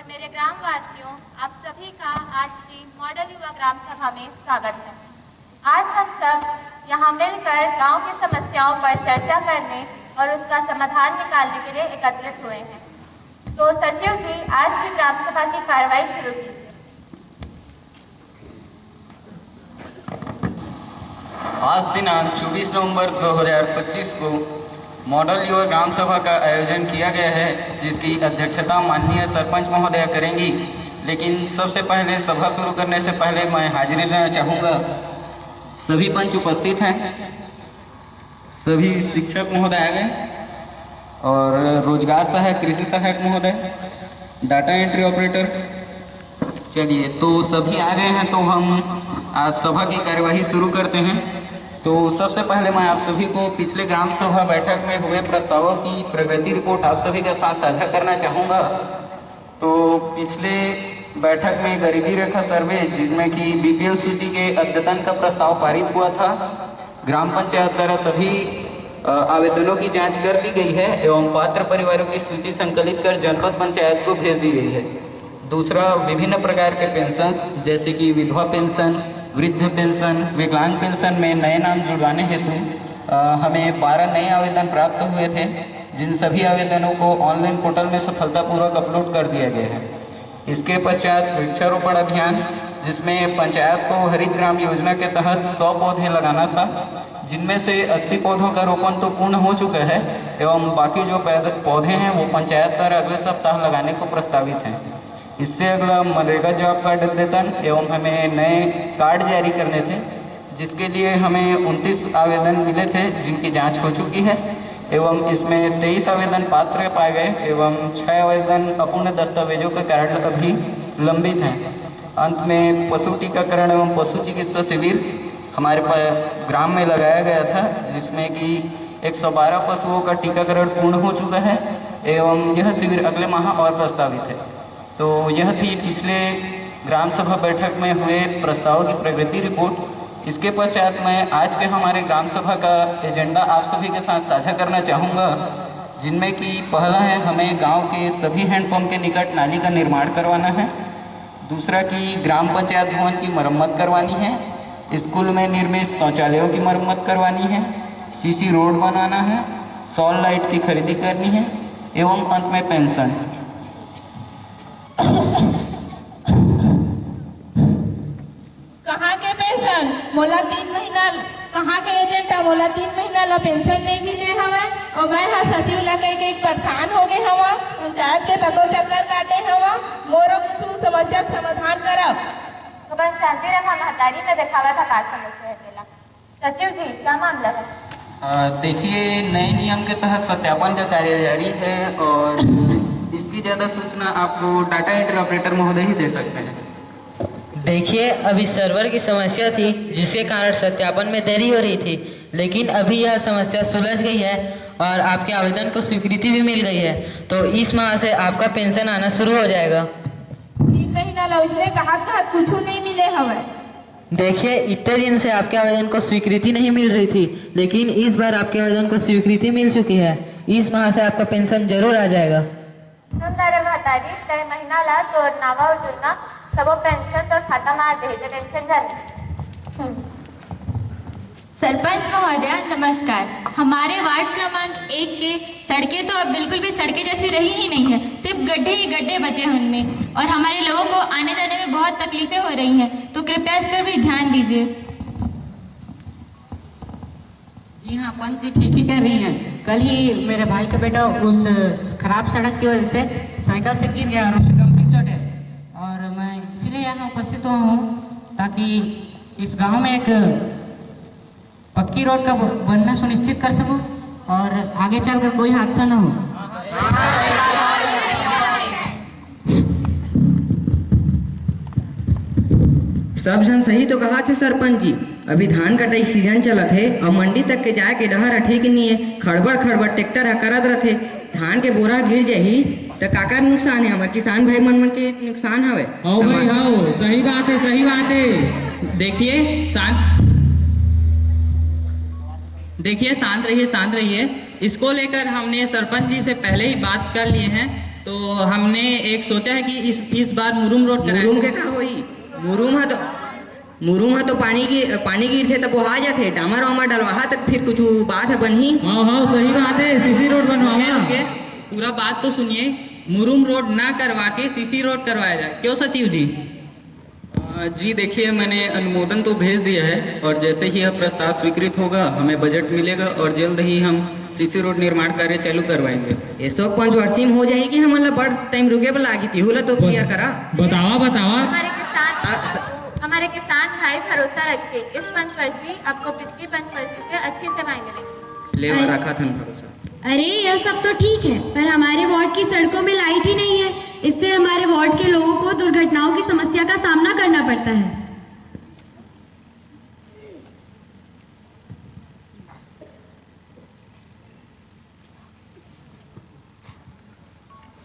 मेरे ग्राम वासियों, आप सभी का आज की मॉडल युवा ग्राम सभा में स्वागत है। आज हम सब यहाँ मिलकर गांव की समस्याओं पर चर्चा करने और उसका समाधान निकालने के लिए एकत्रित हुए हैं। तो सचिव जी, आज की ग्राम सभा की कार्रवाई शुरू कीजिए। आज दिनांक 24 नवंबर 2025 को मॉडल युवा ग्राम सभा का आयोजन किया गया है, जिसकी अध्यक्षता माननीय सरपंच महोदय करेंगी। लेकिन सबसे पहले सभा शुरू करने से पहले मैं हाजिरी देना चाहूँगा। सभी पंच उपस्थित हैं, सभी शिक्षक महोदय आ गए और रोजगार सहायक, कृषि सहायक महोदय, डाटा एंट्री ऑपरेटर। चलिए, तो सभी आ गए हैं, तो हम आज सभा की कार्यवाही शुरू करते हैं। तो सबसे पहले मैं आप सभी को पिछले ग्राम सभा बैठक में हुए प्रस्तावों की प्रगति रिपोर्ट आप सभी के साथ साझा करना चाहूँगा। तो पिछले बैठक में गरीबी रेखा सर्वे, जिसमें कि बीपीएल सूची के अद्यतन का प्रस्ताव पारित हुआ था, ग्राम पंचायत द्वारा सभी आवेदनों की जांच कर ली गई है एवं पात्र परिवारों की सूची संकलित कर जनपद पंचायत को भेज दी गई है। दूसरा, विभिन्न प्रकार के पेंशन जैसे कि विधवा पेंशन, वृद्ध पेंशन, विकलांग पेंशन में नए नाम जुड़वाने हेतु हमें 12 नए आवेदन प्राप्त हुए थे, जिन सभी आवेदनों को ऑनलाइन पोर्टल में सफलतापूर्वक अपलोड कर दिया गया है। इसके पश्चात वृक्षारोपण अभियान, जिसमें पंचायत को हरित ग्राम योजना के तहत 100 पौधे लगाना था, जिनमें से 80 पौधों का रोपण तो पूर्ण हो चुका है एवं बाकी जो पौधे हैं वो पंचायत द्वारा अगले सप्ताह लगाने को प्रस्तावित हैं। इससे अगला मनरेगा जॉब कार्ड अद्यतन एवं हमें नए कार्ड जारी करने थे, जिसके लिए हमें 29 आवेदन मिले थे, जिनकी जांच हो चुकी है एवं इसमें 23 आवेदन पात्र पाए गए एवं 6 आवेदन अपूर्ण दस्तावेजों के कारण अभी लंबित हैं। अंत में पशु टीकाकरण एवं पशु चिकित्सा शिविर हमारे ग्राम में लगाया गया था, जिसमें कि 112 पशुओं का टीकाकरण पूर्ण हो चुका है एवं यह शिविर अगले माह और प्रस्तावित है। तो यह थी पिछले ग्राम सभा बैठक में हुए प्रस्ताव की प्रगति रिपोर्ट। इसके पश्चात मैं आज के हमारे ग्राम सभा का एजेंडा आप सभी के साथ साझा करना चाहूँगा, जिनमें कि पहला है, हमें गांव के सभी हैंडपंप के निकट नाली का निर्माण करवाना है। दूसरा कि ग्राम पंचायत भवन की मरम्मत करवानी है, स्कूल में निर्मित शौचालयों की मरम्मत करवानी है, सीसी रोड बनाना है, सॉल लाइट की खरीदी करनी है एवं अंत में पेंशन। कहाँ के पेंशन मोला 3 महीना, कहाँ के एजेंट मोला 3 महीना ला पेंशन नहीं मिले हवा और मैं हाँ सचिव ला कह के परेशान हो गए हवा, पंचायत के तको चक्कर काटे हवा, मोरो कुछ समस्या का समाधान करब। तो बस शांति रखा, महतारी में दिखावा था का समस्या है केला। सचिव जी, क्या मामला है? देखिए, नए नियम के तहत सत्यापन का कार्य जारी है और इसकी ज़्यादा सूचना आपको डाटा एंट्री ऑपरेटर महोदय ही दे सकते हैं। देखिए, अभी सर्वर की समस्या थी, जिसके कारण सत्यापन में देरी हो रही थी, लेकिन अभी यह समस्या सुलझ गई है और आपके आवेदन को स्वीकृति भी मिल गई है। तो इस माह से आपका पेंशन आना शुरू हो जाएगा। 3 महीना ला उसने कहा कुछ नहीं मिले हवा। देखिए, इतने दिन से आपके आवेदन को स्वीकृति नहीं मिल रही थी, लेकिन इस बार आपके आवेदन को स्वीकृति मिल चुकी है। इस माह से आपका पेंशन जरूर आ जाएगा। सुंदर महतारी, तय महीना ला तो नावा जुड़ना सबो पेंशन तो खाता में आ दे, टेंशन जाने। सरपंच महोदय नमस्कार। हमारे वार्ड क्रमांक 1 के सड़कें तो अब बिल्कुल भी सड़कें जैसी रही ही नहीं है, सिर्फ गड्ढे ही गड्ढे बचे हैं उनमें और हमारे लोगों को आने जाने में बहुत तकलीफें हो रही हैं, तो कृपया इस पर भी ध्यान दीजिए। जी हाँ पंच जी, ठीक ही कह रही हैं। कल ही मेरे भाई का बेटा उस खराब सड़क की वजह से साइकिल से गिर गया और उसे गंभीर चोट है और मैं इसीलिए यहाँ उपस्थित हुआ हूँ ताकि इस गांव में एक पक्की रोड का बनना सुनिश्चित कर सकूं और आगे चलकर कोई हादसा न हो। सब जन सही तो कहा थे सरपंच जी। अभी धान कटाई सीजन चलत है और मंडी तक के जाए के डहर ठीक नहीं है। खड़बड़ खड़बड़ ट्रैक्टर करत रथे, धान के बोरा गिर जाही तो काकर नुकसान है? हमारे किसान भाई मन के नुकसान हवे। सही बात है, सही बात है। देखिए शांत रहिए, शांत रहिए। इसको लेकर हमने सरपंच जी से पहले ही बात कर लिए हैं तो हमने एक सोचा है कि इस बार मुरुम रोड कराएं। मुरुम के का होई? मुरुम है तो पानी गिर थे तब वो आ जाते डामर वामर डलवाहा तक फिर कुछ बात है बनही। हाँ हाँ सही बात है, सीसी रोड बनवावा। पूरा बात तो सुनिए, मुरुम रोड ना करवा के सीसी रोड करवाया जाए, क्यों सचिव जी? जी देखिए, मैंने अनुमोदन तो भेज दिया है और जैसे ही यह प्रस्ताव स्वीकृत होगा हमें बजट मिलेगा और जल्द ही हम सीसी रोड निर्माण कार्य चालू करवाएंगे। ऐसो 5 वर्षी में हो जाएगी कि हमला बड़ टाइम रुके पर लागी थी होला तो क्लियर करा। बतावा। हमारे किसान भाई भरोसा रखे, इस पंचवर्षीय आपको पिछली पंचवर्षीय से अच्छी सेवाएं मिलेंगी। ले रखा था भरोसा। अरे यह सब तो ठीक है, पर हमारे वार्ड की सड़कों में लाइट ही नहीं है। इससे हमारे वार्ड के लोगों को दुर्घटनाओं की समस्या का सामना करना पड़ता है।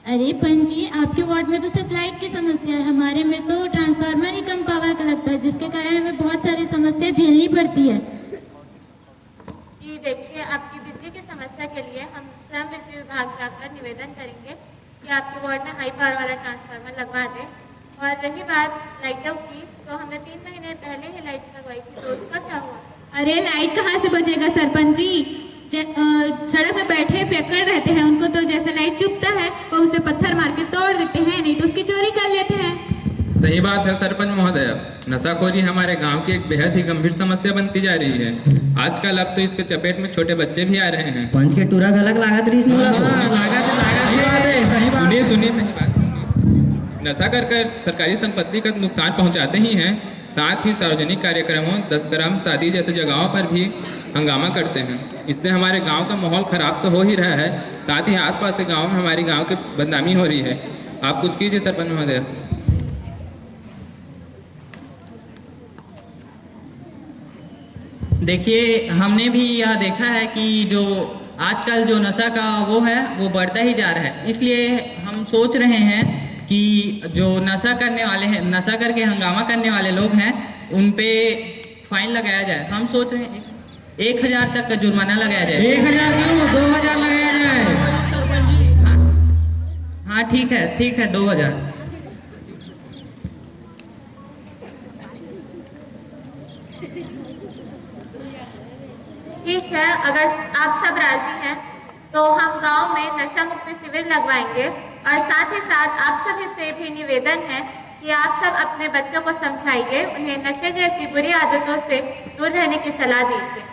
अरे पंजी, आपके वार्ड में तो सिर्फ लाइट की समस्या है, हमारे में तो ट्रांसफार्मर ही कम पावर का लगता है, जिसके कारण हमें बहुत सारी समस्या झेलनी पड़ती है। जी देखिए, आपकी बिजली की समस्या के लिए हम स्वयं बिजली विभाग जाकर निवेदन करेंगे कि आपके वार्ड में हाई पावर वाला ट्रांसफार्मर लगवा दें। और रही बात लाइटों की, तो हमने 3 महीने पहले ही लाइट्स लगवाई थी, तो उसका क्या हुआ? अरे लाइट कहाँ से बचेगा सरपंच जी? सड़क पे बैठे पियक्कड़ रहते हैं, उनको तो जैसे लाइट चुभता है वो उसे पत्थर मार के तोड़ देते हैं, नहीं तो उसकी चोरी कर लेते हैं। सही बात है सरपंच महोदय, नशाखोरी हमारे गांव की एक बेहद ही गंभीर समस्या बनती जा रही है। आजकल अब तो इसके चपेट में छोटे बच्चे भी आ रहे हैं। पंच के टूरा गलत लागत रही इसमें होला तो। सुनिए मेरी बात। नशा कर सरकारी संपत्ति का नुकसान पहुंचाते ही हैं, साथ ही सार्वजनिक कार्यक्रमों, दशकर्म, शादी जैसे जगहों पर भी हंगामा करते हैं। इससे हमारे गांव का माहौल खराब तो हो ही रहा है, साथ ही आसपास के गांव में हमारी गांव की बदनामी हो रही है। आप कुछ कीजिए सरपंच महोदय। देखिए, हमने भी यह देखा है कि जो आजकल जो नशा का वो है वो बढ़ता ही जा रहा है, इसलिए हम सोच रहे हैं कि जो नशा करने वाले हैं, नशा करके हंगामा करने वाले लोग हैं, उन पे फाइन लगाया जाए। हम सोच रहे हैं 1000 तक का जुर्माना लगाया जाए। 1000 क्यों, 2000 लगाया जाए। हाँ ठीक है 2000। ठीक है, अगर आप सब राजी हैं तो हम गांव में नशा मुक्ति शिविर लगवाएंगे और साथ ही साथ आप सभी से भी निवेदन है कि आप सब अपने बच्चों को समझाइए, उन्हें नशे जैसी बुरी आदतों से दूर रहने की सलाह दीजिए।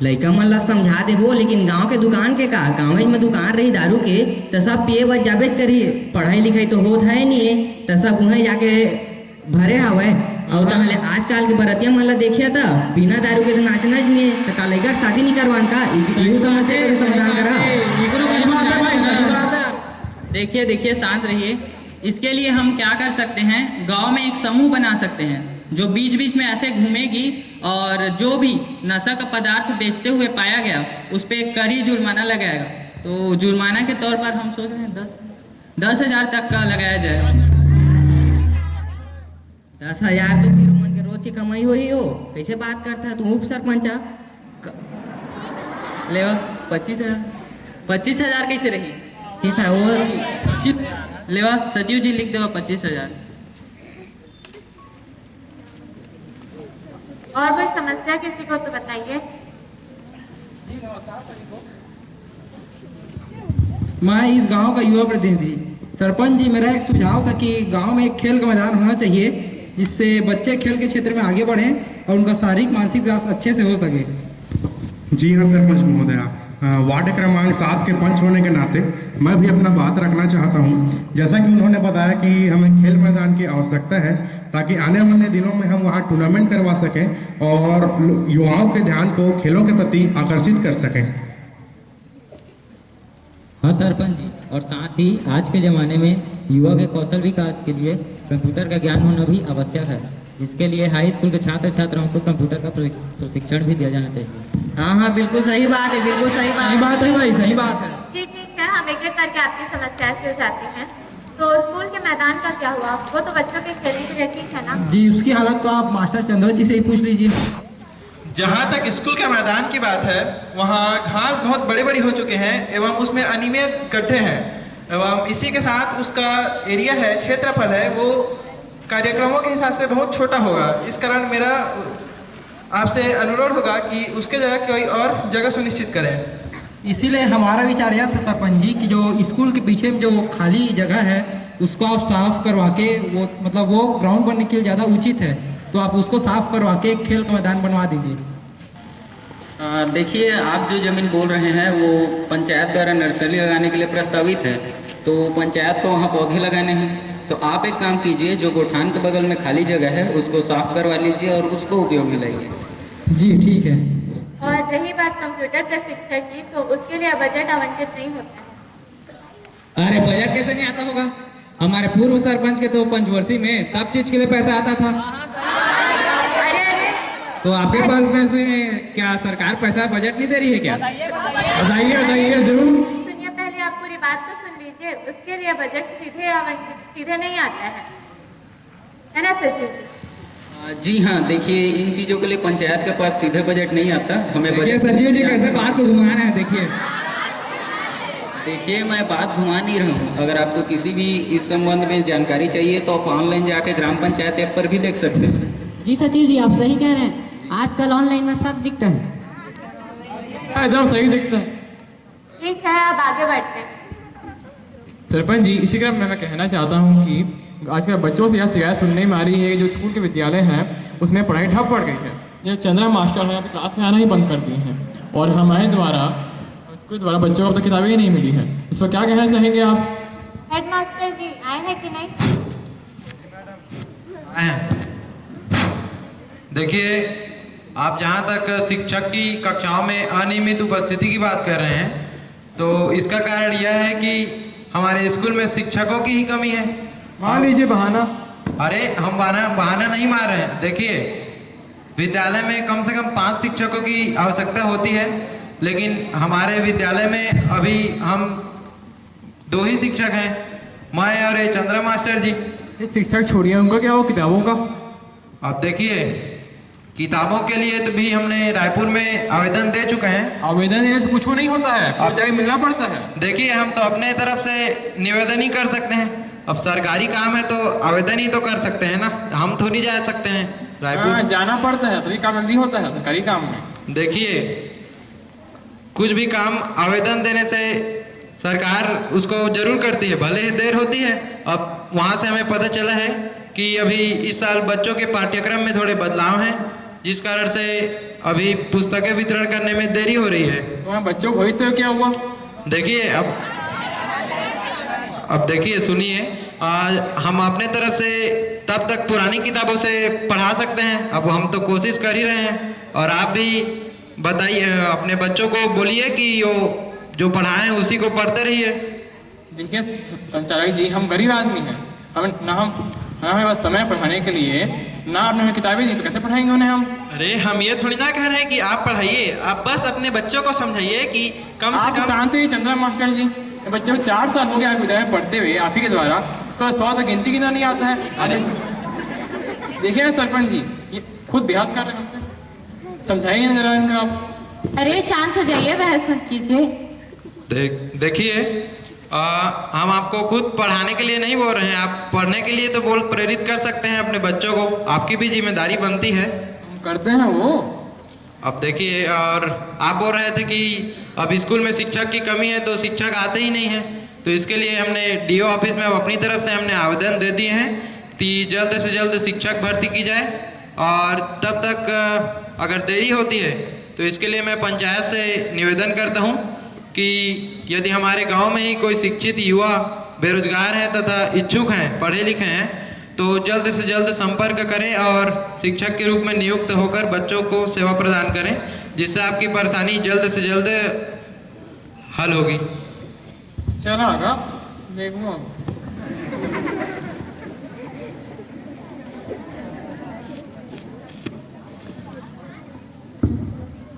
लड़का मन ला समझा देबो, लेकिन गांव के दुकान के का गाँव में दुकान रही दारू के तो सब पिए बच जाबेज करी, पढ़ाई लिखाई तो होत है नहीं, तो सब उन्हें जाके भरे हवे। और तहले आजकल के बरतिया मन ला देखिए था बिना दारू के तो नाचना ही नहीं, तो का लड़का शादी नहीं करवान का, यही समस्या का समाधान करा। देखिए शांत रहिए। इसके लिए हम क्या कर सकते हैं, गांव में एक समूह बना सकते हैं जो बीच बीच में ऐसे घूमेगी और जो भी नशा का पदार्थ बेचते हुए पाया गया उस पर एक कड़ी जुर्माना लगाएगा। तो जुर्माना के तौर पर हम सोच रहे हैं 10,000 तक का लगाया जाए। 10,000 तो फिर उमन के रोज की कमाई हो ही हो, कैसे बात करता है तू उप सरपंच? लेवा 25,000 कैसे रही? ठीक है वो लेवा सचिव जी लिख देवा 25,000। और कोई समस्या किसी को तो बताइए। मैं इस गांव का युवा प्रतिनिधि सरपंच जी, मेरा एक सुझाव था कि गांव में एक खेल का मैदान होना चाहिए जिससे बच्चे खेल के क्षेत्र में आगे बढ़ें और उनका शारीरिक मानसिक विकास अच्छे से हो सके। जी हाँ सरपंच महोदया, वार्ड क्रमांक 7 के पंच होने के नाते मैं भी अपना बात रखना चाहता हूँ। जैसा कि उन्होंने बताया कि हमें खेल मैदान की आवश्यकता है ताकि आने वाले दिनों में हम वहाँ टूर्नामेंट करवा सकें और युवाओं के ध्यान को खेलों के प्रति आकर्षित कर सकें। हाँ सरपंच जी, और साथ ही आज के ज़माने में युवा के कौशल विकास के लिए कंप्यूटर का ज्ञान होना भी आवश्यक है। इसके लिए हाई स्कूल के छात्र छात्राओं को कंप्यूटर का प्रशिक्षण भी दिया जाना चाहिए। हाँ बिल्कुल सही बात है, बिल्कुल सही बात है भाई, सही बात है। जी ठीक है, हम एक एक करके आपकी समस्या से जाते हैं। तो स्कूल के मैदान का क्या हुआ? वो तो बच्चों के खेलने के लिए ठीक है ना? जी उसकी हालत तो आप मास्टर चंद्र जी से ही पूछ लीजिए। जहाँ तक स्कूल के मैदान की बात है, वहाँ घास बहुत बड़े बड़े हो चुके हैं एवं उसमें अनियमित गड्ढे हैं। एवं इसी के साथ उसका एरिया है, क्षेत्रफल है, वो कार्यक्रमों के हिसाब से बहुत छोटा होगा। इस कारण मेरा आपसे अनुरोध होगा कि उसके जगह कोई और जगह सुनिश्चित करें। इसीलिए हमारा विचार यह था सरपंच जी कि जो स्कूल के पीछे जो खाली जगह है उसको आप साफ करवा के, वो मतलब वो ग्राउंड बनने के लिए ज़्यादा उचित है, तो आप उसको साफ करवा के एक खेल का मैदान बनवा दीजिए। देखिए, आप जो ज़मीन बोल रहे हैं वो पंचायत द्वारा नर्सरी लगाने के लिए प्रस्तावित है, तो पंचायत को वहाँ पौधे लगाने हैं। तो आप एक काम कीजिए, जो गोठान के बगल में खाली जगह है उसको साफ करवा लीजिए और उसको उपयोग में लाइए। जी ठीक है। और रही बात कंप्यूटर प्रशिक्षण की, तो उसके लिए बजट आवंटित नहीं होता है। अरे बजट कैसे नहीं आता होगा? हमारे पूर्व सरपंच के तो पंचवर्षीय में सब चीज के लिए पैसा आता था। तो आपके पास में क्या सरकार पैसा बजट नहीं दे रही है क्या? बताइए बताइए जरूर। सुनिए, पहले आप पूरी बात तो सुन लीजिए। उसके लिए बजट सीधे नहीं आता है ना सचिव जी? जी हाँ, देखिए इन चीज़ों के लिए पंचायत के पास सीधे बजट नहीं आता। हमें देखिए सचिव जी कैसे बात को घुमा रहे हैं। देखिए मैं बात घुमा नहीं रहा हूँ। अगर आपको किसी भी इस संबंध में जानकारी चाहिए तो आप ऑनलाइन जाके ग्राम पंचायत ऐप पर भी देख सकते हैं। जी सचिव जी, आप सही कह रहे हैं, आजकल ऑनलाइन में सब दिखता है। एकदम सही दिखता है। ठीक है, अब आगे बढ़ते हैं। सरपंच जी, इसी क्रम में मैं कहना चाहता हूँ कि आजकल बच्चों से यह शिकायत सुनने में आ रही है कि जो स्कूल के विद्यालय हैं उसमें पढ़ाई ठप पड़ गई है। ये चंद्रा मास्टर है, क्लास में आना ही बंद कर दिए हैं और हमारे द्वारा स्कूल द्वारा बच्चों को अब तक किताबें ही नहीं मिली है। इस पर क्या कहना चाहेंगे आप? हेडमास्टर जी आए हैं कि नहीं? देखिए, आप जहाँ तक शिक्षक की कक्षाओं में अनियमित उपस्थिति की बात कर रहे हैं, तो इसका कारण यह है कि हमारे स्कूल में शिक्षकों की ही कमी है। मान लीजिए बहाना। अरे हम बहाना नहीं मार रहे हैं। देखिए, विद्यालय में कम से कम 5 शिक्षकों की आवश्यकता होती है, लेकिन हमारे विद्यालय में अभी हम 2 ही शिक्षक हैं, मैं और ये चंद्रा मास्टर जी। ये शिक्षक छोड़िए, उनका क्या हो किताबों का? आप देखिए, किताबों के लिए तो भी हमने रायपुर में आवेदन दे चुके हैं। आवेदन देने से कुछ नहीं होता है, आप जाके मिलना पड़ता है। देखिए, हम तो अपने तरफ से निवेदन ही कर सकते हैं। अब सरकारी काम है तो आवेदन ही तो कर सकते हैं ना, हम थोड़ी जा सकते हैं रायपुर। जाना पड़ता है, तभी काम नहीं होता है सरकारी काम में। देखिए, कुछ भी काम आवेदन देने से सरकार उसको जरूर करती है, भले ही देर होती है। अब वहाँ से हमें पता चला है कि अभी इस साल बच्चों के पाठ्यक्रम में थोड़े बदलाव हैं, जिस कारण से अभी पुस्तकें वितरण करने में देरी हो रही है। तो बच्चों को भविष्य क्या हुआ? देखिए, अब देखिए, सुनिए, हम अपने तरफ से तब तक पुरानी किताबों से पढ़ा सकते हैं। अब हम तो कोशिश कर ही रहे हैं, और आप भी बताइए, अपने बच्चों को बोलिए कि वो जो पढ़ाएं उसी को पढ़ते रहिए। देखिए संचालक जी, हम गरीब आदमी हैं, हमें बस समय पढ़ाने के लिए ना आपने हमें किताबें दी तो कैसे पढ़ाएंगे उन्हें हम? अरे हम ये थोड़ी ना कह रहे हैं कि आप पढ़ाइए, आप बस अपने बच्चों को समझाइए कि कम से कम। शांति रहिए चंद्रा मास्टर जी, बच्चे को 4 साल हो गए आप विद्यालय में पढ़ते हुए, आप ही के द्वारा उसका 100 तक गिनती गिना नहीं आता है। अरे देखिए ना सरपंच जी, ये खुद बहस कर रहे हैं हमसे, समझाइए ना जरा इनका आप। अरे शांत हो जाइए, बहस मत कीजिए। देखिए, हम आपको खुद पढ़ाने के लिए नहीं बोल रहे हैं, आप पढ़ने के लिए तो बोल प्रेरित कर सकते हैं अपने बच्चों को, आपकी भी जिम्मेदारी बनती है। करते हैं वो। अब देखिए, और आप बोल रहे थे कि अब स्कूल में शिक्षक की कमी है तो शिक्षक आते ही नहीं है, तो इसके लिए हमने डीओ ऑफिस में अपनी तरफ से हमने आवेदन दे दिए हैं कि जल्द से जल्द शिक्षक भर्ती की जाए। और तब तक अगर देरी होती है तो इसके लिए मैं पंचायत से निवेदन करता हूँ कि यदि हमारे गांव में ही कोई शिक्षित युवा बेरोजगार हैं तथा इच्छुक हैं, पढ़े लिखे हैं, तो जल्द से जल्द संपर्क करें और शिक्षक के रूप में नियुक्त होकर बच्चों को सेवा प्रदान करें, जिससे आपकी परेशानी जल्द से जल्द हल होगी। चला देखो।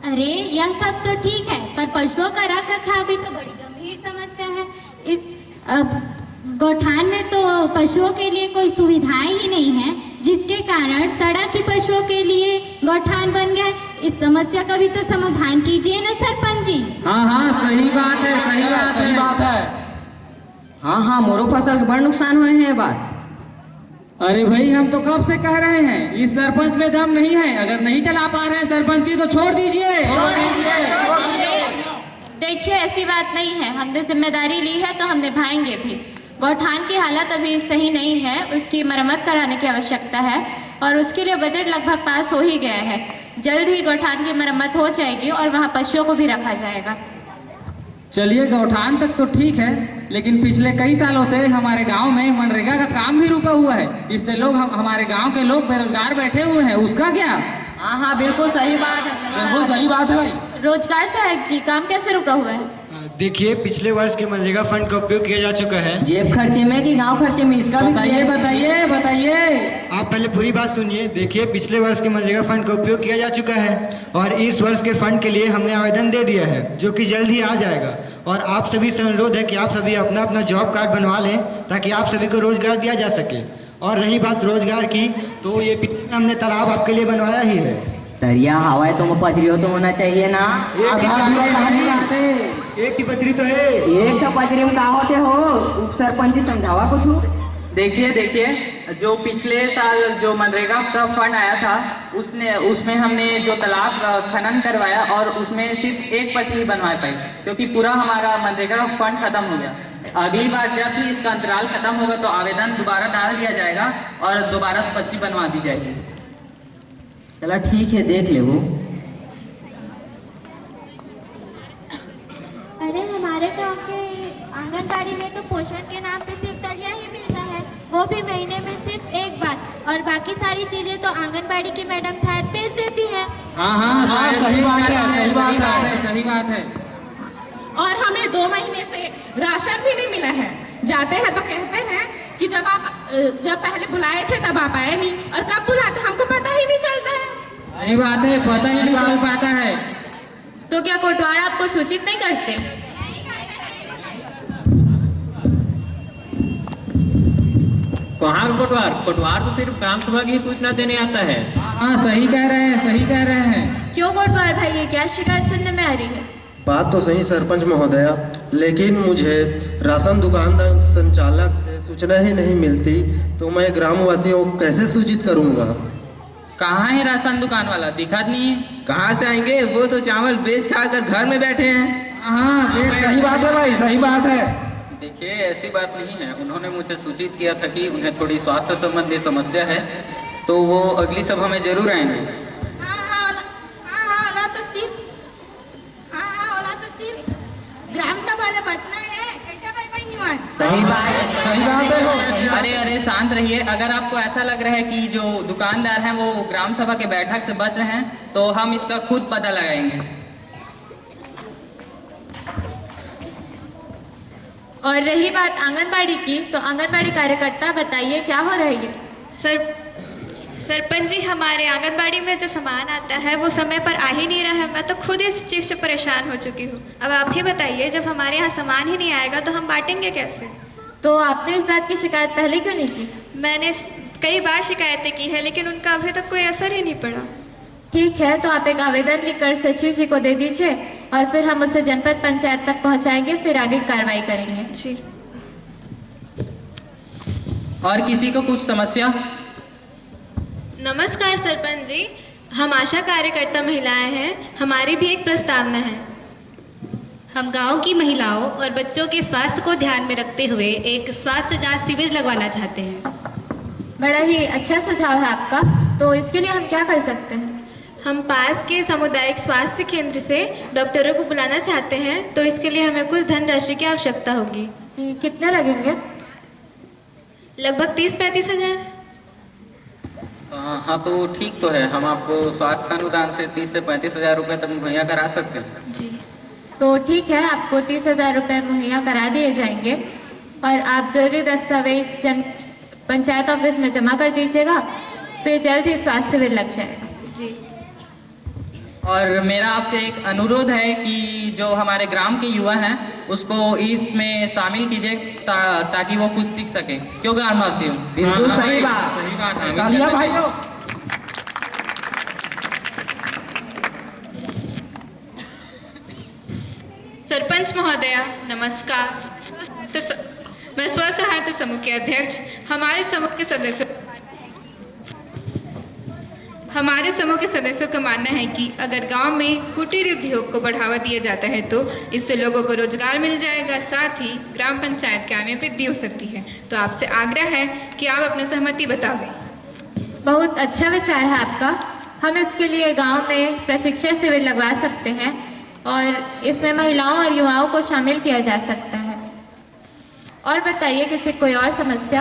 अरे यह सब तो ठीक है, पर पशुओं का रख रखाव भी तो बड़ी गंभीर समस्या है। इस गौठान में तो पशुओं के लिए कोई सुविधाएं ही नहीं है, जिसके कारण सड़क ही पशुओं के लिए गौठान बन गया। इस समस्या का भी तो समाधान कीजिए ना सरपंच जी। हाँ हाँ, सही बात है, सही बात है। हाँ हाँ, मोरो फसल के बड़ नुकसान हुए हैं बार। अरे भाई हम तो कब से कह रहे हैं, इस सरपंच में दम नहीं है। अगर नहीं चला पा रहे हैं सरपंच जी तो छोड़ दीजिए। देखिए ऐसी बात नहीं है, हमने जिम्मेदारी ली है तो हम निभाएंगे भी। गौठान की हालत अभी सही नहीं है, उसकी मरम्मत कराने की आवश्यकता है और उसके लिए बजट लगभग पास हो ही गया है। जल्द ही गौठान की मरम्मत हो जाएगी और वहाँ पशुओं को भी रखा जाएगा। चलिए गौठान तक तो ठीक है, लेकिन पिछले कई सालों से हमारे गांव में मनरेगा का काम भी रुका हुआ है। इससे लोग हमारे गांव के लोग बेरोजगार बैठे हुए हैं, उसका क्या? हाँ हाँ, बिल्कुल सही बात है, बिल्कुल सही बात है भाई। रोजगार सहायक जी, काम कैसे रुका हुआ है? देखिए, पिछले वर्ष के मनरेगा फंड का उपयोग किया जा चुका है। जेब खर्चे में कि गांव खर्चे में, इसका भी बताइए। आप पहले पूरी बात सुनिए। देखिए, पिछले वर्ष के मनरेगा फंड का उपयोग किया जा चुका है और इस वर्ष के फंड के लिए हमने आवेदन दे दिया है, जो कि जल्द ही आ जाएगा। और आप सभी से अनुरोध है कि आप सभी अपना अपना जॉब कार्ड बनवा लें ताकि आप सभी को रोजगार दिया जा सके। और रही बात रोजगार की, तो ये पीछे में हमने तालाब आपके लिए बनवाया ही है। दरिया हवाए तो पचरी हो तो होना चाहिए ना। एक ही पचरी तो है। एक तो पचरी में का होते हो, उप सरपंच जी समझावा कुछ। देखिए जो पिछले साल जो मनरेगा का फंड आया था उसमें हमने जो तालाब खनन करवाया और उसमें सिर्फ एक पचरी बनवा पाई, क्योंकि पूरा हमारा मनरेगा फंड खत्म हो गया। अगली बार जब भी इसका अंतराल खत्म होगा तो आवेदन दोबारा डाल दिया जाएगा और दोबारा से पचरी बनवा दी जाएगी। चला ठीक है, देख ले वो। अरे हमारे गांव के आंगनबाड़ी में तो पोषण के नाम पे सिर्फ दलिया ही मिलता है, वो भी महीने में सिर्फ एक बार, और बाकी सारी चीजें तो आंगनबाड़ी की मैडम शायद भेज देती है। हाँ, सही बात है। और हमें 2 महीने से राशन भी नहीं मिला है। जाते हैं तो कहते हैं कि जब पहले बुलाए थे तब आप आए नहीं, और कब बुलाते हमको पता ही नहीं चलता है। सही बात है, पता ही नहीं चल पाता है। तो क्या कोटवार आपको सूचित नहीं करते? कहाँ कोटवार तो सिर्फ ग्राम सभा की सूचना देने आता है। हाँ, सही कह रहे हैं। क्यों कोटवार भाई, ये क्या शिकायत सुनने में आ रही है? बात तो सही सरपंच महोदया, लेकिन मुझे राशन दुकानदार संचालक से सूचना ही नहीं मिलती, तो मैं ग्रामवासियों को कैसे सूचित करूंगा? कहाँ है राशन दुकान वाला, दिखा नहीं है। कहाँ से आएंगे, वो तो चावल बेच खा कर घर में बैठे हैं। हाँ, सही बात है भाई, सही बात है। देखिए ऐसी बात नहीं है, उन्होंने मुझे सूचित किया था कि उन्हें थोड़ी स्वास्थ्य संबंधी समस्या है, तो वो अगली सभा में जरूर आएंगे। ग्राम सभा से बचना है, कैसे भाई निवान? सही बात है। अरे शांत रहिए। अगर आपको ऐसा लग रहा है कि जो दुकानदार हैं वो ग्राम सभा के बैठक से बच रहे हैं तो हम इसका खुद पता लगाएंगे। और रही बात आंगनबाड़ी की, तो आंगनबाड़ी कार्यकर्ता बताइए क्या हो रही है? सरपंच जी, हमारे आंगनबाड़ी में जो सामान आता है वो समय पर आ ही नहीं रहा है। मैं तो खुद इस चीज़ से परेशान हो चुकी हूँ। अब आप ही बताइए, जब हमारे यहाँ सामान ही नहीं आएगा तो हम बांटेंगे कैसे? तो आपने इस बात की शिकायत पहले क्यों नहीं की? मैंने कई बार शिकायतें की है, लेकिन उनका अभी तक कोई असर ही नहीं पड़ा। ठीक है, तो आप एक आवेदन लिखकर सचिव जी को दे दीजिए और फिर हम उसे जनपद पंचायत तक पहुँचाएंगे, फिर आगे कार्रवाई करेंगे। जी। और किसी को कुछ समस्या? नमस्कार सरपंच जी, हम आशा कार्यकर्ता महिलाएं हैं, हमारी भी एक प्रस्तावना है। हम गांव की महिलाओं और बच्चों के स्वास्थ्य को ध्यान में रखते हुए एक स्वास्थ्य जांच शिविर लगवाना चाहते हैं। बड़ा ही अच्छा सुझाव है आपका, तो इसके लिए हम क्या कर सकते हैं? हम पास के सामुदायिक स्वास्थ्य केंद्र से डॉक्टरों को बुलाना चाहते हैं, तो इसके लिए हमें कुछ धनराशि की आवश्यकता होगी। जी, कितने लगेंगे? लगभग 30-35 हज़ार। हाँ तो ठीक तो है, हम आपको स्वास्थ्य अनुदान से 30 से 35 हज़ार रुपये तक मुहैया करा सकते हैं। जी तो ठीक है, आपको 30,000 रुपये मुहैया करा दिए जाएंगे और आप जरूरी दस्तावेज पंचायत ऑफिस में जमा कर दीजिएगा, फिर जल्द ही स्वास्थ्य शिविर लग जाएगा। जी। और मेरा आपसे एक अनुरोध है कि जो हमारे ग्राम के युवा हैं उसको इसमें शामिल कीजिए ताकि वो कुछ सीख सके। क्यों ग्रामवासियों? बिल्कुल सही बात। तालियां भाइयों। सरपंच महोदया नमस्कार। मैं स्व सहायता समूह के अध्यक्ष हमारे समूह के सदस्यों का मानना है कि अगर गांव में कुटीर उद्योग को बढ़ावा दिया जाता है तो इससे लोगों को रोजगार मिल जाएगा, साथ ही ग्राम पंचायत के आय में वृद्धि हो सकती है। तो आपसे आग्रह है कि आप अपनी सहमति बतावें। बहुत अच्छा विचार है आपका। हम इसके लिए गांव में प्रशिक्षण शिविर लगवा सकते हैं और इसमें महिलाओं और युवाओं को शामिल किया जा सकता है। और बताइए किसी कोई और समस्या?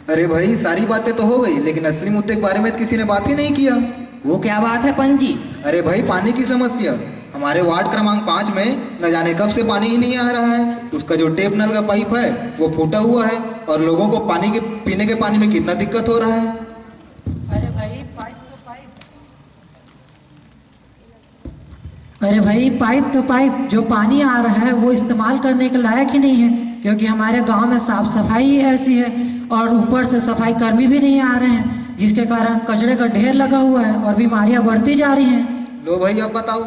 अरे भाई, सारी बातें तो हो गई, लेकिन असली मुद्दे के बारे में किसी ने बात ही नहीं किया। वो क्या बात है पंच जी? अरे भाई, पानी की समस्या। हमारे वार्ड क्रमांक 5 में न जाने कब से पानी ही नहीं आ रहा है। उसका जो टेप नल का पाइप है वो फूटा हुआ है और लोगों को पीने के पानी में कितना दिक्कत हो रहा है। अरे भाई, पाइप तो पाइप जो पानी आ रहा है वो इस्तेमाल करने के लायक ही नहीं है, क्योंकि हमारे गांव में साफ सफाई ऐसी है और ऊपर से सफाई कर्मी भी नहीं आ रहे हैं, जिसके कारण कचरे का ढेर लगा हुआ है और बीमारियां बढ़ती जा रही हैं। लो भाई, अब बताओ।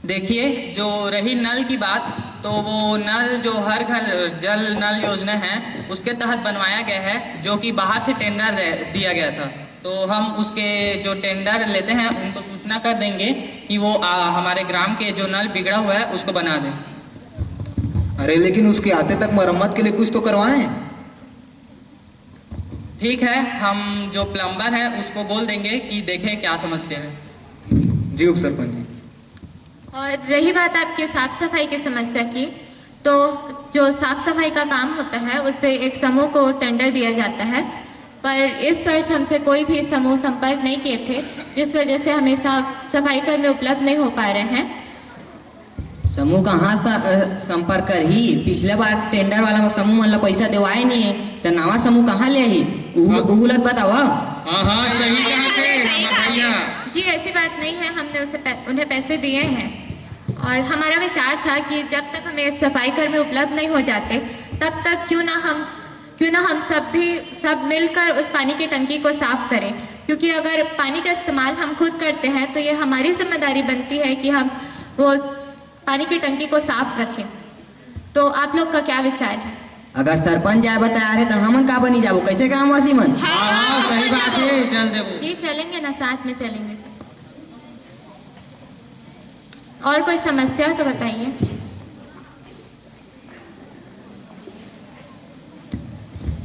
देखिए, जो रही नल की बात, तो वो नल जो हर घर जल नल योजना है उसके तहत बनवाया गया है, जो कि बाहर से टेंडर दिया गया था। तो हम उसके जो टेंडर लेते हैं उनको सूचना कर देंगे कि वो हमारे ग्राम के जो नल बिगड़ा हुआ है उसको बना दें। अरे लेकिन उसके आते तक मरम्मत के लिए कुछ तो करवाएं। ठीक है, हम जो प्लम्बर है उसको बोल देंगे कि देखें क्या समस्या है। जी उप सरपंच जी। और रही बात आपके साफ सफाई की समस्या की, तो जो साफ सफाई का काम होता है उससे एक समूह को टेंडर दिया जाता है, पर इस वर्ष हमसे कोई भी समूह संपर्क नहीं किए थे, जिस वजह से हमें साफ सफाई कर्मी उपलब्ध नहीं हो पा रहे हैं। समूह कहाँ संपर्क कर ही? पिछले बार टेंडर वाला समूह मतलब पैसा देवाए नहीं है, तो नवा समूह कहाँ ले ही? उहुलत बतावा। हाँ सही कहा। जी ऐसी बात नहीं है, हमने उन्हें पैसे दिए हैं और हमारा विचार था कि जब तक हमें सफाई कर्मी उपलब्ध नहीं हो जाते तब तक क्यों ना हम सब मिलकर उस पानी की टंकी को साफ करें, क्योंकि अगर पानी का इस्तेमाल हम खुद करते हैं तो ये हमारी जिम्मेदारी बनती है कि हम वो पानी की टंकी को साफ रखें। तो आप लोग का क्या विचार है? अगर सरपंच जाए बताया रहे तो हमन का बनी जाबो, कैसे ग्रामवासी मन? हाँ, सही बात है, चल देबो। जी चलेंगे ना, साथ में चलेंगे सब। और कोई समस्या तो बताइए।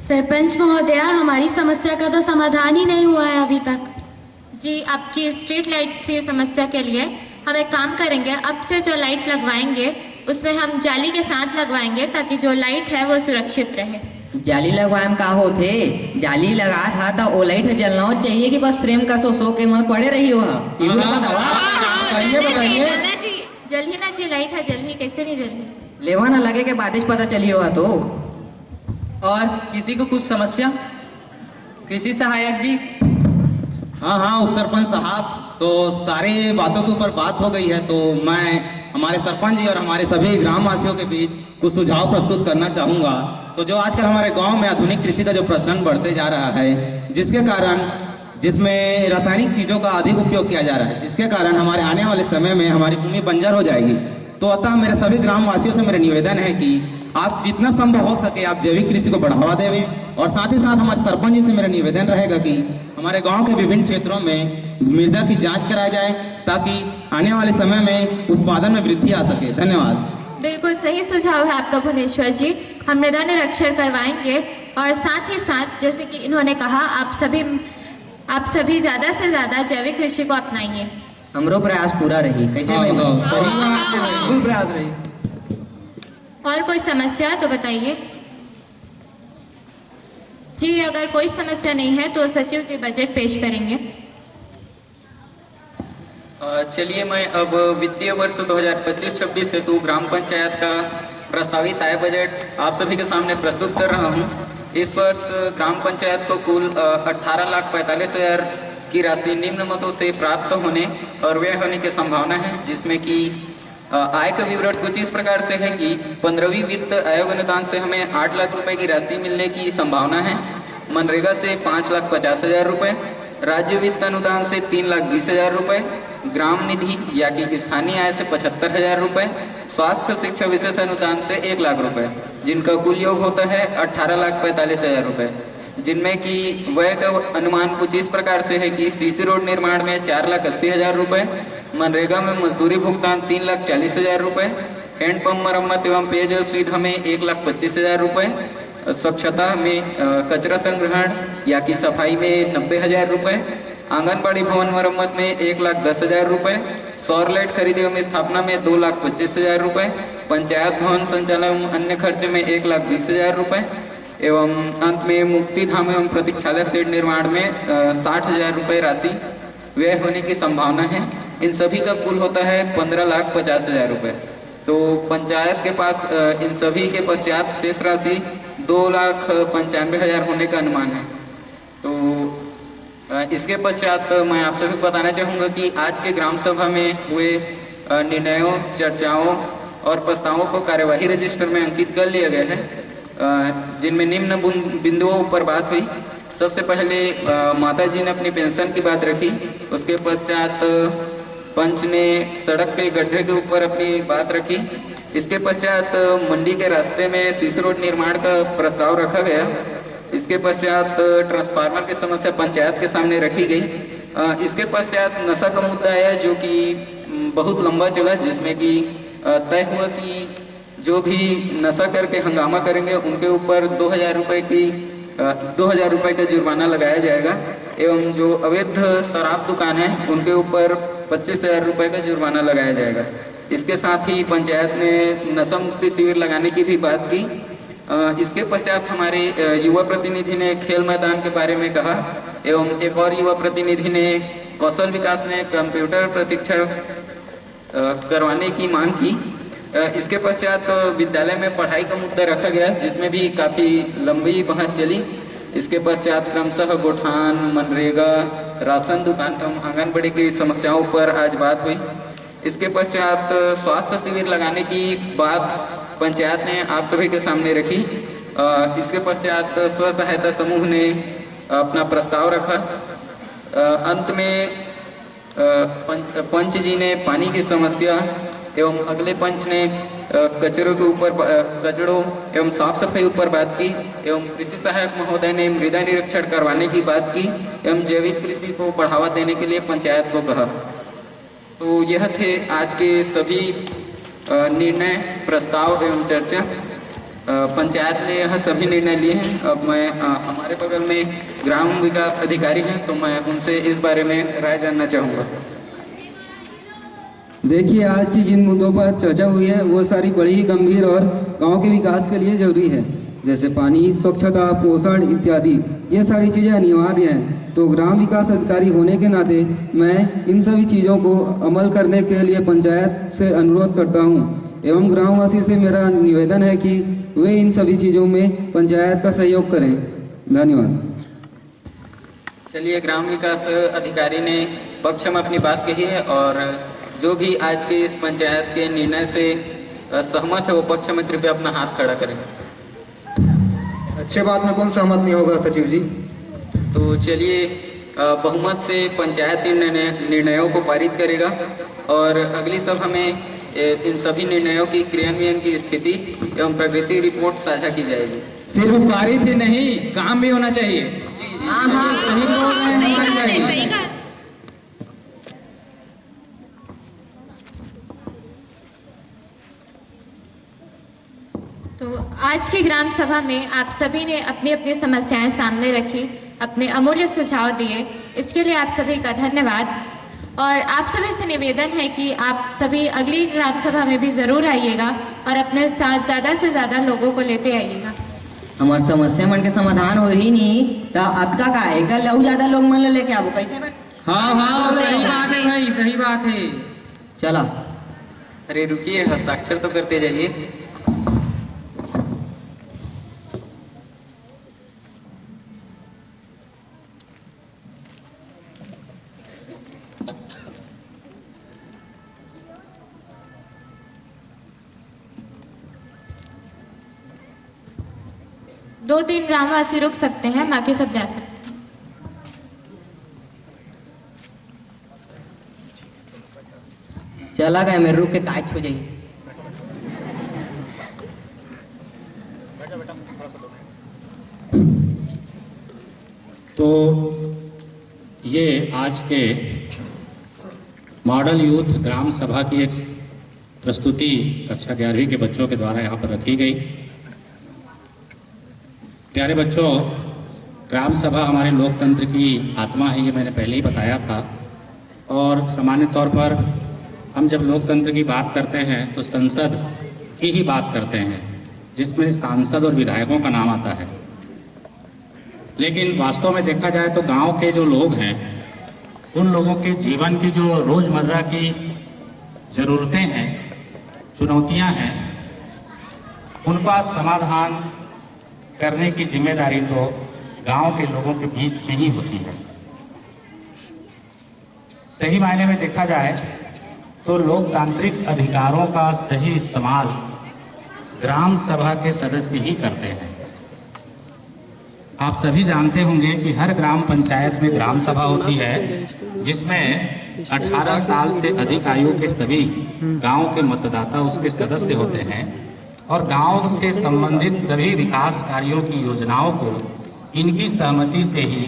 सरपंच महोदया, हमारी समस्या का तो समाधान ही नहीं हुआ है अभी तक। जी, आपकी स्ट्रीट लाइट की समस्या के लिए हम एक काम करेंगे, अब से जो लाइट लगवाएंगे उसमें हम जाली के साथ लगवाएंगे ताकि जो लाइट है वो सुरक्षित रहे। जाली लगवाए का होते? जाली लगा था तो वो लाइट जलना चाहिए कि बस फ्रेम का सो के मैं पड़े रही हो? बताइए। जल ही ना जी, लाइट है जल ही, कैसे नहीं जल? लेवा ना लगे के बाद पता चली होगा। तो और किसी को कुछ समस्या? कृषि सहायक जी। हाँ उप सरपंच साहब, तो सारे बातों के ऊपर बात हो गई है, तो मैं हमारे सरपंच जी और हमारे सभी ग्रामवासियों के बीच कुछ सुझाव प्रस्तुत करना चाहूँगा। तो जो आजकल हमारे गांव में आधुनिक कृषि का जो प्रचलन बढ़ते जा रहा है, जिसमें रासायनिक चीज़ों का अधिक उपयोग किया जा रहा है, जिसके कारण हमारे आने वाले समय में हमारी भूमि बंजर हो जाएगी। तो अतः मेरे सभी ग्रामवासियों से मेरा निवेदन है कि आप जितना संभव हो सके आप जैविक कृषि को बढ़ावा देवें, और साथ ही साथ हमारे सरपंच जी से मेरा निवेदन रहेगा कि हमारे गांव के विभिन्न क्षेत्रों में मृदा की जांच कराई जाए ताकि आने वाले समय में उत्पादन में वृद्धि आ सके। धन्यवाद। बिल्कुल सही सुझाव है आपका भुवनेश्वर जी, हम मृदा निरीक्षण करवाएंगे और साथ ही साथ जैसे कि इन्होंने कहा आप सभी ज़्यादा से ज़्यादा जैविक कृषि को अपनाइए। हमरो प्रयास पूरा रही। कैसे भाई? बिल्कुल प्रयास रही। और कोई समस्या तो बताइए। जी अगर कोई समस्या नहीं है तो सचिव जी बजट पेश करेंगे। चलिए मैं अब वित्तीय वर्ष 2025-26 हेतु ग्राम पंचायत का प्रस्तावित आय बजट आप सभी के सामने प्रस्तुत कर रहा हूं। इस वर्ष ग्राम पंचायत को कुल 18,45,000 की राशि निम्न मतों से प्राप्त होने और व्यय होने की संभावना है, जिसमें कि आय का विवरण कुछ इस प्रकार से है कि 15वीं वित्त आयोग अनुदान से हमें 8 लाख रुपए की राशि मिलने की संभावना है। मनरेगा से 5,50,000 रुपए, राज्य वित्त अनुदान से 3,20,000 रुपए, ग्राम निधि या कि स्थानीय आय से 75,000 रुपये, स्वास्थ्य शिक्षा विशेष अनुदान से 1 लाख रुपए, जिनका कुल योग होता है 18,45,000 रुपये, जिनमें कि व्यय का अनुमान कुछ इस प्रकार से है कि सीसी रोड निर्माण में 4,80,000 रुपये, मनरेगा में मजदूरी भुगतान 3,40,000 रुपये, हैंडपंप मरम्मत एवं पेयजल सुविधा में 1,25,000 रुपये, स्वच्छता में कचरा संग्रहण या कि सफाई में 90,000 रुपये, आंगनबाड़ी भवन मरम्मत में 1,10,000 रुपये, सौर लाइट खरीद एवं स्थापना में 2,25,000 रुपये, पंचायत भवन संचालन एवं अन्य खर्च में 1,20,000 रुपये एवं अंत में मुक्ति धाम एवं प्रतीक्षालय शेड निर्माण में 60,000 रुपये राशि व्यय होने की संभावना है। इन सभी का कुल होता है 15,50,000 रुपये। तो पंचायत के पास इन सभी के पश्चात शेष राशि 2,95,000 होने का अनुमान है। तो इसके पश्चात मैं आप सभी को बताना चाहूँगा कि आज के ग्राम सभा में हुए निर्णयों, चर्चाओं और प्रस्तावों को कार्यवाही रजिस्टर में अंकित कर लिया गया है, जिनमें निम्न बिंदुओं पर बात हुई। सबसे पहले माता जी ने अपनी पेंशन की बात रखी, उसके पश्चात पंच ने सड़क के गड्ढे के ऊपर अपनी बात रखी, इसके पश्चात मंडी के रास्ते में सीसी रोड निर्माण का प्रस्ताव रखा गया, इसके पश्चात ट्रांसफार्मर की समस्या पंचायत के सामने रखी गई, इसके पश्चात नशा का मुद्दा आया जो कि बहुत लंबा चला, जिसमें कि तय हुआ कि जो भी नशा करके हंगामा करेंगे उनके ऊपर 2,000 रुपये का जुर्माना लगाया जाएगा एवं जो अवैध शराब दुकान है उनके ऊपर 25,000 रुपये का जुर्माना लगाया जाएगा। इसके साथ ही पंचायत ने नशा मुक्ति शिविर लगाने की भी बात की। इसके पश्चात हमारे युवा प्रतिनिधि ने खेल मैदान के बारे में कहा एवं एक और युवा प्रतिनिधि ने कौशल विकास में कंप्यूटर प्रशिक्षण करवाने की मांग की। इसके पश्चात विद्यालय में पढ़ाई का मुद्दा रखा गया, जिसमें भी काफ़ी लंबी बहस चली। इसके पश्चात क्रमशः गोठान, मनरेगा, राशन दुकान एवं आंगनबाड़ी की समस्याओं पर आज बात हुई। इसके पश्चात स्वास्थ्य शिविर लगाने की बात पंचायत ने आप सभी के सामने रखी। इसके पश्चात स्व सहायता समूह ने अपना प्रस्ताव रखा। अंत में पंच जी ने पानी की समस्या एवं अगले पंच ने कचरों एवं साफ सफाई ऊपर बात की एवं कृषि सहायक महोदय ने मृदा निरीक्षण करवाने की बात की एवं जैविक कृषि को बढ़ावा देने के लिए पंचायत को कहा। तो यह थे आज के सभी निर्णय, प्रस्ताव एवं चर्चा। पंचायत ने यह सभी निर्णय लिए हैं। अब मैं हमारे बगल में ग्राम विकास अधिकारी हैं, तो मैं उनसे इस बारे में राय जानना चाहूँगा। देखिए, आज की जिन मुद्दों पर चर्चा हुई है वो सारी बड़ी ही गंभीर और गांव के विकास के लिए जरूरी है, जैसे पानी, स्वच्छता, पोषण इत्यादि। ये सारी चीज़ें अनिवार्य हैं। तो ग्राम विकास अधिकारी होने के नाते मैं इन सभी चीज़ों को अमल करने के लिए पंचायत से अनुरोध करता हूँ एवं ग्रामवासी से मेरा निवेदन है कि वे इन सभी चीज़ों में पंचायत का सहयोग करें। धन्यवाद। चलिए, ग्राम विकास अधिकारी ने पक्ष में अपनी बात कही है और जो भी आज के इस पंचायत के निर्णय से सहमत है वो पक्ष में कृपया अपना हाथ खड़ा करें। अच्छे बात में कौन सहमत नहीं होगा सचिव जी? तो चलिए, बहुमत से पंचायत निर्णयों को पारित करेगा और अगली सभा में इन सभी निर्णयों की क्रियान्वयन की स्थिति एवं प्रगति रिपोर्ट साझा की जाएगी। सिर्फ पारित ही नहीं, काम भी होना चाहिए। सही कहा। तो आज की ग्राम सभा में आप सभी ने अपनी अपनी समस्याएं सामने रखी, अपने अमूल्य सुझाव दिए, इसके लिए आप सभी का धन्यवाद। और आप सभी से निवेदन है कि आप सभी अगली ग्राम सभा में भी ज़रूर आइएगा और अपने साथ ज़्यादा से ज़्यादा लोगों को लेते आइएगा। हमार समस्या मन के समाधान हो ही नहीं तो आपका का है कल लऊ ज़्यादा लोग मन लेके आबो कैसे बन? हाँ सही बात है भाई, सही बात है। चला। अरे रुकिए, हस्ताक्षर तो करते जाइए। दो दिन ग्रामवासी रुक सकते हैं, बाकी सब जा सकते हैं। चला गया मेरे रुक के काट हो जाइए। तो ये आज के मॉडल यूथ ग्राम सभा की एक प्रस्तुति कक्षा 11वीं के बच्चों के द्वारा यहाँ पर रखी गई। प्यारे बच्चों, ग्राम सभा हमारे लोकतंत्र की आत्मा है, ये मैंने पहले ही बताया था। और सामान्य तौर पर हम जब लोकतंत्र की बात करते हैं तो संसद की ही बात करते हैं, जिसमें सांसद और विधायकों का नाम आता है। लेकिन वास्तव में देखा जाए तो गांव के जो लोग हैं, उन लोगों के जीवन की जो रोज़मर्रा की ज़रूरतें हैं, चुनौतियां हैं, उनका समाधान करने की जिम्मेदारी तो गांव के लोगों के बीच में ही होती है। सही मायने में देखा जाए तो लोकतांत्रिक अधिकारों का सही इस्तेमाल ग्राम सभा के सदस्य ही करते हैं। आप सभी जानते होंगे कि हर ग्राम पंचायत में ग्राम सभा होती है, जिसमें 18 साल से अधिक आयु के सभी गांव के मतदाता उसके सदस्य होते हैं और गांव से संबंधित सभी विकास कार्यों की योजनाओं को इनकी सहमति से ही